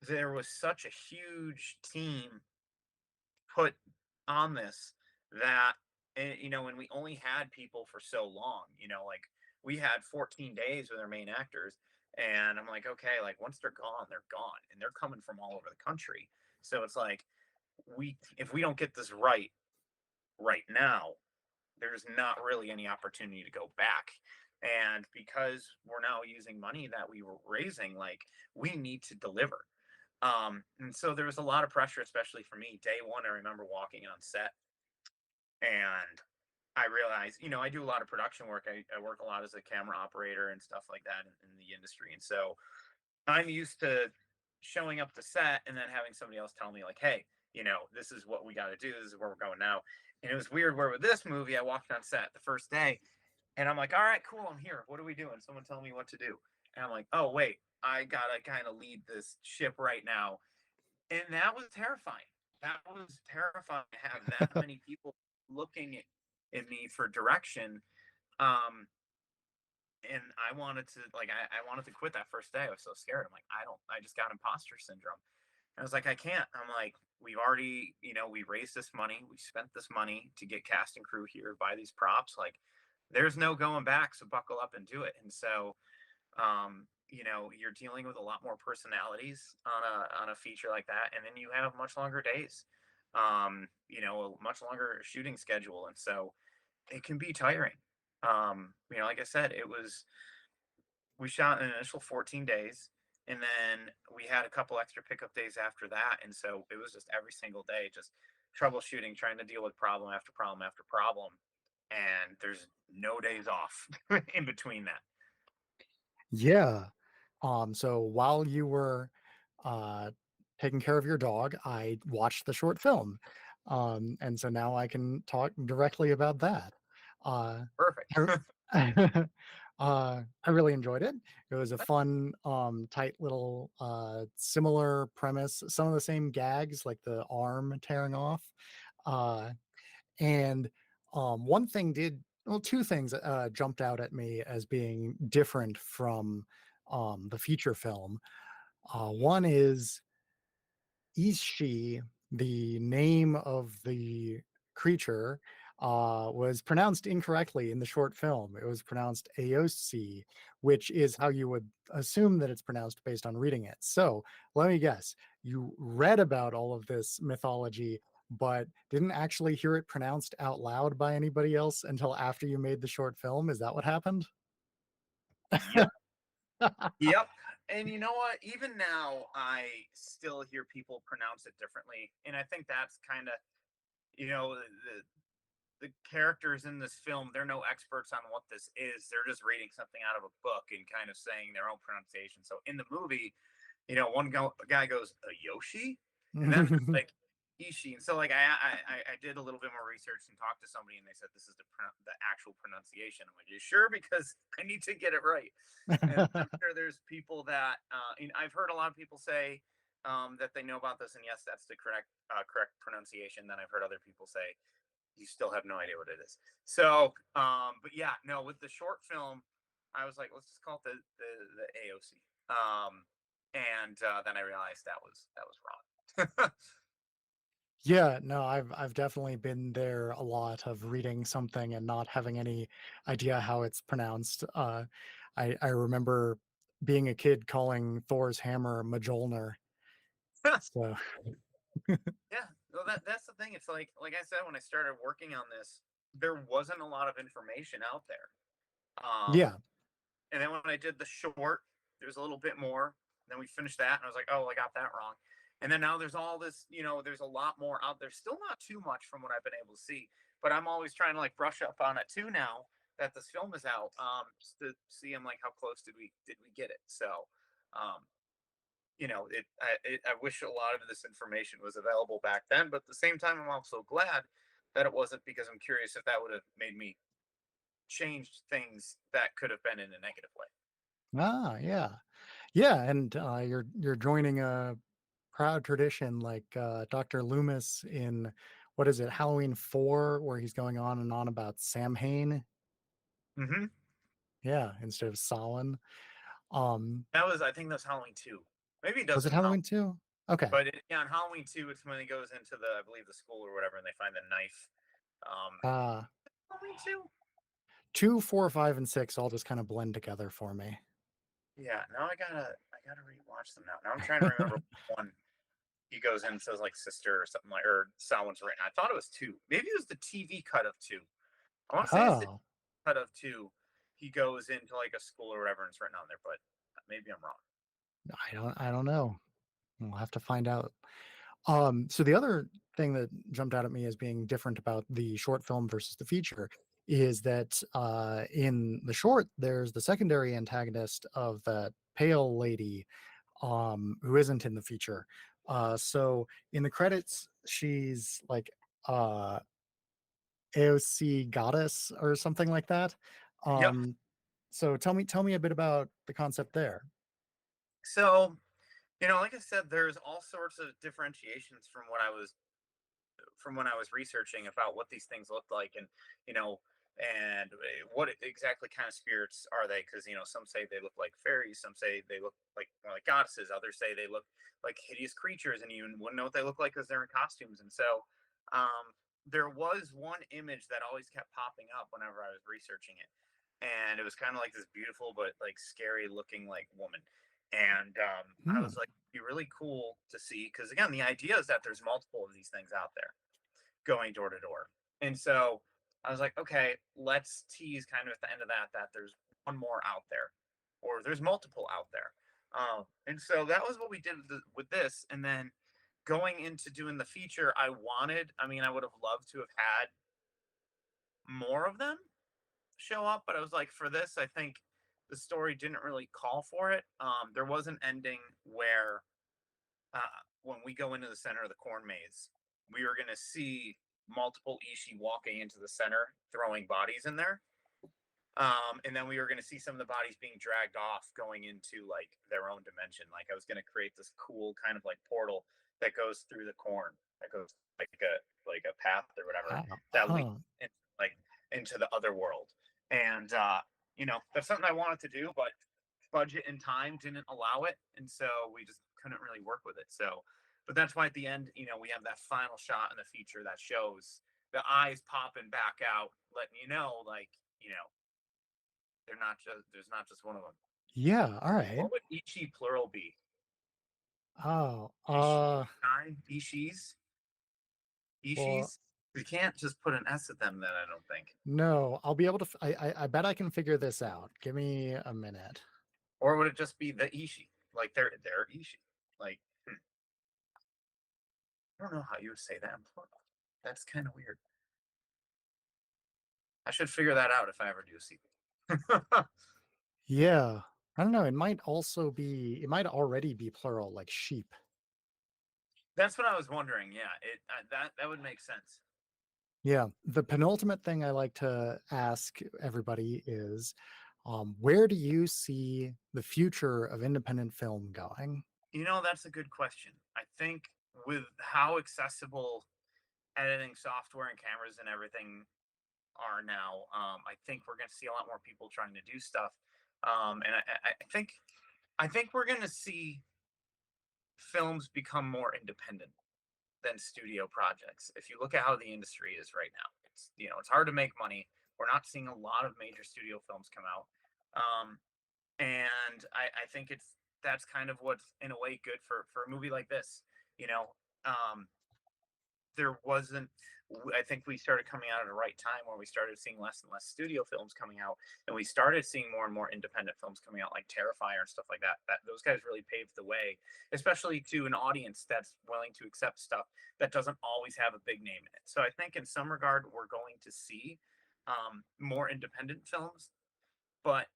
there was such a huge team put on this that and we only had people for so long. Like we had 14 days with our main actors, and I'm like, okay, like once they're gone, and they're coming from all over the country. So it's like we if we don't get this right now, there's not really any opportunity to go back. And because we're now using money that we were raising, like we need to deliver. And so there was a lot of pressure, especially for me. Day one, I remember walking on set and I realized, I do a lot of production work. I work a lot as a camera operator and stuff like that in the industry. And so I'm used to showing up to set and then having somebody else tell me like, "Hey, this is what we got to do. This is where we're going now." And it was weird where with this movie, I walked on set the first day, and I'm like, "All right, cool, I'm here. What are we doing? Someone tell me what to do." And I'm like, "Oh wait, I gotta kind of lead this ship right now," and that was terrifying. That was terrifying to have that many people looking at me for direction. Um, and I wanted to I wanted to quit that first day. I was so scared. I'm like, I just got imposter syndrome. I was like, I can't. I'm like, we've already, we raised this money, we spent this money to get cast and crew here, buy these props. Like, there's no going back. So buckle up and do it. And so, you're dealing with a lot more personalities on a feature like that, and then you have much longer days, a much longer shooting schedule, and so it can be tiring. Like I said, we shot an initial 14 days, and then we had a couple extra pickup days after that, and so it was just every single day just troubleshooting, trying to deal with problem after problem after problem, and there's no days off in between that. Yeah. So while you were, uh, taking care of your dog, I watched the short film. And so now I can talk directly about that. Uh, Perfect. I I really enjoyed it. It was a fun, tight little, similar premise, some of the same gags, like the arm tearing off. Uh, and, one thing did well, two things jumped out at me as being different from the feature film. One is Ishi, the name of the creature, was pronounced incorrectly in the short film. It was pronounced Aosi, which is how you would assume that it's pronounced based on reading it. So let me guess, you read about all of this mythology, but didn't actually hear it pronounced out loud by anybody else until after you made the short film. Is that what happened? Yep. Yep. And you know what? Even now, I still hear people pronounce it differently. And I think that's kind of, the characters in this film, they're no experts on what this is. They're just reading something out of a book and kind of saying their own pronunciation. So in the movie, one guy goes a Yoshi, and then there's like Ishi, and so like I did a little bit more research and talked to somebody, and they said this is the actual pronunciation. I'm like, you sure? Because I need to get it right. And I'm sure there's people that I've heard a lot of people say that they know about this, and yes, that's the correct pronunciation. Then I've heard other people say you still have no idea what it is. So, but yeah, no, with the short film, I was like, let's just call it the AOC. And then I realized that was wrong. Yeah, no, I've definitely been there a lot of reading something and not having any idea how it's pronounced. I remember being a kid calling Thor's hammer Mjolnir. So Yeah, well, that's the thing. It's like I said, when I started working on this, there wasn't a lot of information out there. Um, yeah. And then when I did the short, there was a little bit more. Then we finished that, and I was like, "Oh, I got that wrong." And then now there's all this, there's a lot more out there. Still not too much from what I've been able to see, but I'm always trying to like brush up on it too now that this film is out, just to see, I'm like, how close did we get it? So, um, I wish a lot of this information was available back then, but at the same time, I'm also glad that it wasn't, because I'm curious if that would have made me change things that could have been in a negative way. Ah, yeah. Yeah, and you're joining a proud tradition like Dr. Loomis in what is it, Halloween 4, where he's going on and on about Samhain. Hmm. Yeah, instead of Samhain. Um, I think that's Halloween 2. Maybe he was does it it in Halloween, Halloween 2? Okay. but yeah, in Halloween 2, it's when he goes into I believe the school or whatever, and they find the knife. Um, Uh Halloween 2. 2, 4, 5, and 6 all just kind of blend together for me. Yeah, now I gotta rewatch them now. Now I'm trying to remember which one he goes in and says like sister or something, like, or someone's written. I thought it was 2. Maybe it was the TV cut of 2. I want to say it's the Oh, cut of 2. He goes into like a school or whatever, and it's written on there, but maybe I'm wrong. I don't know. We'll have to find out. So the other thing that jumped out at me as being different about the short film versus the feature is that in the short, there's the secondary antagonist of that pale lady who isn't in the feature. So in the credits, she's like uh, AOC goddess or something like that. Yep. Um, so tell me a bit about the concept there. So, like I said, there's all sorts of differentiations from when I was researching about what these things looked like, and you know, what exactly kind of spirits are they? Because some say they look like fairies, some say they look like more like goddesses, others say they look like hideous creatures, and you wouldn't know what they look like because they're in costumes. And so, there was one image that always kept popping up whenever I was researching it, and it was kind of like this beautiful but like scary looking like woman. And I Hmm. was like, it'd be really cool to see, because again, the idea is that there's multiple of these things out there going door to door. And so I was like, okay, let's tease kind of at the end of that there's one more out there, or there's multiple out there. And so that was what we did with this. And then going into doing the feature, I would have loved to have had more of them show up, but I was like, for this, I think the story didn't really call for it. There was an ending where uh, when we go into the center of the corn maze, we were going to see multiple Ishi walking into the center, throwing bodies in there. And then we were going to see some of the bodies being dragged off, going into like their own dimension. Like I was going to create this cool kind of like portal that goes through the corn, that goes like a path or whatever Wow. that leads Huh. into like into the other world. And that's something I wanted to do, but budget and time didn't allow it, and so we just couldn't really work with it. So, but that's why at the end, we have that final shot in the feature that shows the eyes popping back out, letting you know, like, they're not just there's not just one of them. Yeah, all right. What would Ichi plural be? Oh, Ishi, Ishis, well, Ishis. You can't just put an S at them. Then I don't think, no, I'll be able to. I bet I can figure this out. Give me a minute. or would it just be the Ishi? Like they're Ishi. Like I don't know how you would say that in plural. That's kind of weird. I should figure that out if I ever do a sequel. Yeah, I don't know. It might also be. It might already be plural, like sheep. That's what I was wondering. Yeah, that would make sense. Yeah. The penultimate thing I like to ask everybody is, where do you see the future of independent film going? That's a good question. I think with how accessible editing software and cameras and everything are now, I think we're going to see a lot more people trying to do stuff. And I think we're going to see films become more independent than studio projects. If you look at how the industry is right now, it's hard to make money. We're not seeing a lot of major studio films come out, and I think that's kind of what's in a way good for a movie like this. You know, um, there wasn't. I think we started coming out at the right time where we started seeing less and less studio films coming out, and we started seeing more and more independent films coming out, like Terrifier and stuff like that. That those guys really paved the way, especially to an audience that's willing to accept stuff that doesn't always have a big name in it. So I think in some regard we're going to see more independent films, but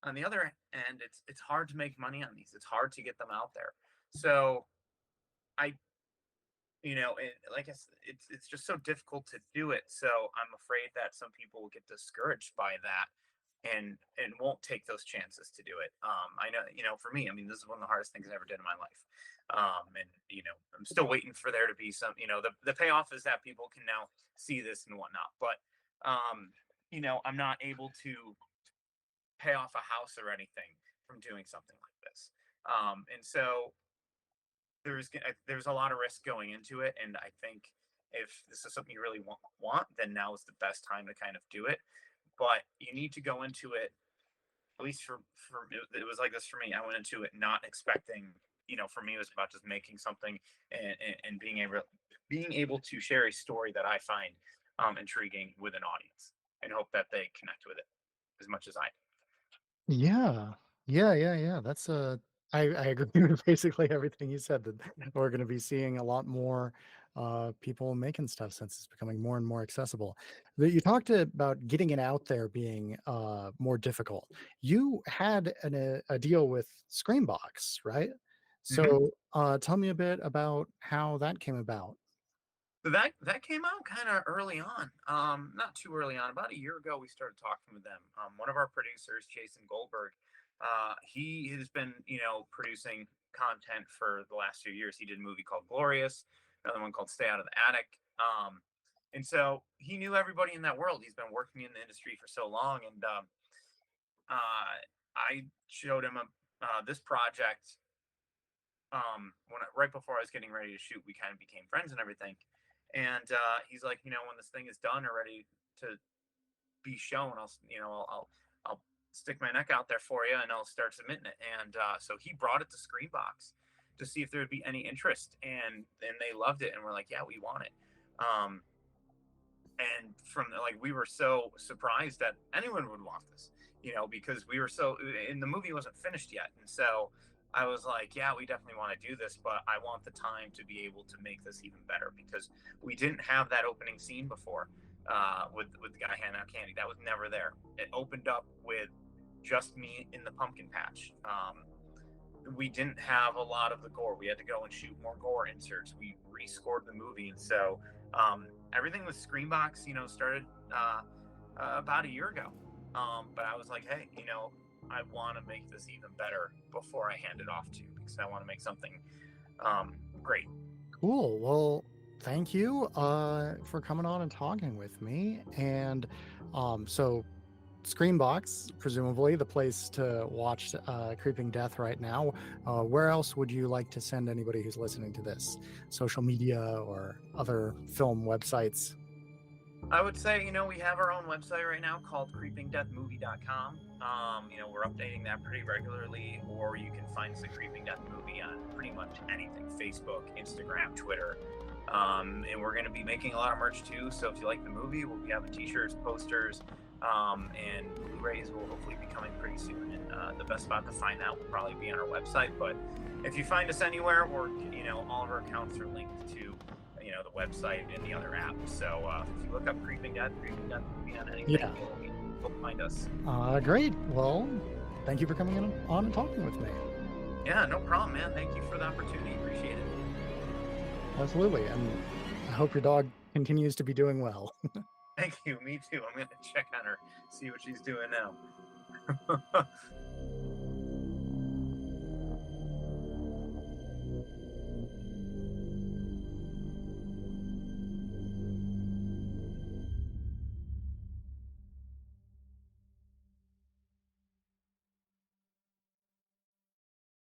on the other end, it's hard to make money on these. It's hard to get them out there. So I like I said, it's just so difficult to do it. So I'm afraid that some people will get discouraged by that and won't take those chances to do it. I know, for me, I mean, this is one of the hardest things I ever did in my life. And I'm still waiting for there to be some, the payoff is that people can now see this and whatnot. But I'm not able to pay off a house or anything from doing something like this. And so there's a lot of risk going into it, and I think if this is something you really want, then now is the best time to kind of do it. But you need to go into it. At least for it was like this for me. I went into it not expecting. For me, it was about just making something and being able to share a story that I find intriguing with an audience and hope that they connect with it as much as I do. Yeah. Yeah. That's I agree with basically everything you said that we're going to be seeing a lot more people making stuff since it's becoming more and more accessible. You talked about getting it out there being more difficult. You had a deal with Screambox, right? Mhm. So tell me a bit about how that came about. So that came out kind of early on. Not too early on. About a year ago, we started talking with them. One of our producers, Jason Goldberg, he has been, producing content for the last few years. He did a movie called Glorious, another one called Stay Out of the Attic. And so he knew everybody in that world. He's been working in the industry for so long, and I showed him this project right before I was getting ready to shoot. We kind of became friends and everything. And he's like, when this thing is done or ready to be shown, I'll stick my neck out there for you and I'll start submitting it. And so he brought it to Screenbox to see if there would be any interest, and they loved it and we're like, yeah, we want it. Um, and like we were so surprised that anyone would want this, because we were so and the movie wasn't finished yet, and so I was like, yeah, we definitely want to do this, but I want the time to be able to make this even better because we didn't have that opening scene before with the guy handing out candy. That was never there. It opened up with just me in the pumpkin patch. We didn't have a lot of the gore. We had to go and shoot more gore inserts. We rescored the movie, and so everything with Screenbox, started about a year ago. But I was like, hey, I want to make this even better before I hand it off to you because I want to make something great. Cool. Well, thank you for coming on and talking with me. And so Screenbox, presumably the place to watch Creeping Death right now. Where else would you like to send anybody who's listening to this? Social media or other film websites? I would say, we have our own website right now called creepingdeathmovie.com. We're updating that pretty regularly, or you can find us at Creeping Death Movie on pretty much anything: Facebook, Instagram, Twitter. And we're going to be making a lot of merch too. So if you like the movie, we'll be having t-shirts, posters, and Blu-rays will hopefully be coming pretty soon. And the best spot to find that will probably be on our website. But if you find us anywhere, or all of our accounts are linked to the website and the other apps. So if you look up Creeping Death Movie on anything, Yeah. you'll find us. Great. Well, thank you for coming on and talking with me. Yeah, no problem, man. Thank you for the opportunity. Appreciate it. Absolutely. And I hope your dog continues to be doing well. Thank you. Me too. I'm gonna check on her, see what she's doing now.